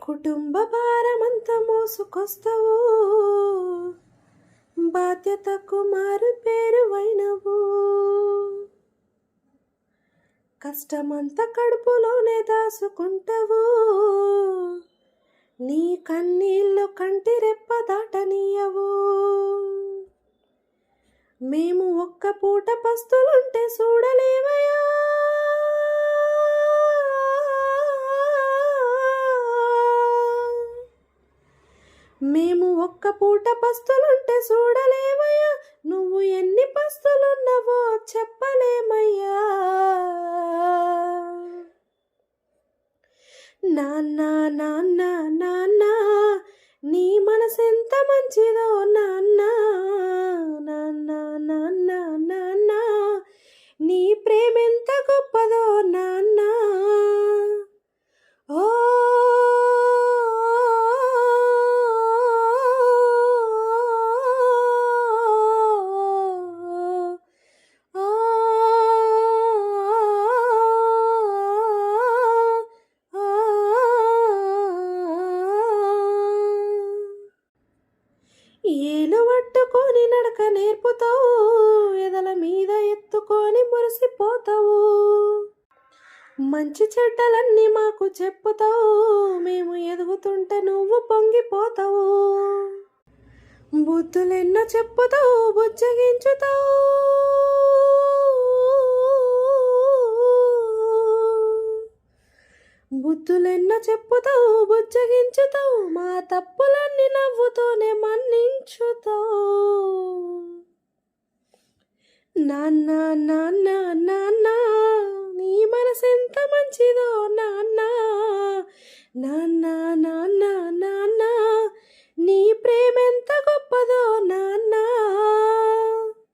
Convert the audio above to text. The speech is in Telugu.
కుటుంబ భారమంతా మోసుకొస్తావు, బాధ్యతకు మారు పేరువైనవు. కష్టమంతా కడుపులోనే దాసుకుంటావు, నీ కన్నీళ్ళు కంటి రెప్ప దాటనీయవు. మేము ఒక్క పూట పస్తులుంటే చూడలేవయా, మేము ఒక్క పూట పస్తులుంటే చూడలేవయ్యా, నువ్వు ఎన్ని పస్తులున్నావో చెప్పలేమయ్యా. నాన్న నాన్న నాన్న నీ మనసెంత మంచిదో నాన్న, నాన్న నాన్న నాన్న నీ ప్రేమెంత గొప్పదో నాన్న. ఓ ఏలు పట్టుకొని నడక నేర్పుతావు, ఎదల మీద ఎత్తుకొని మురిసిపోతావు. మంచి చెడ్డలన్నీ మాకు చెప్పుతావు, మేము ఎదుగుతుంటే నువ్వు పొంగిపోతావు. బుద్ధులెన్నో చెప్పుతావు, బుజ్జగించుతావు. బుద్ధులెన్నో చెప్పుతావు, బుజ్జగించుతావు. మా తప్పులన్నీ నవ్వుతూనే మన్నించుతావు. నాన్న నాన్న నాన్న నీ మనసెంత మంచిదో నాన్న, నాన్న నాన్న నాన్న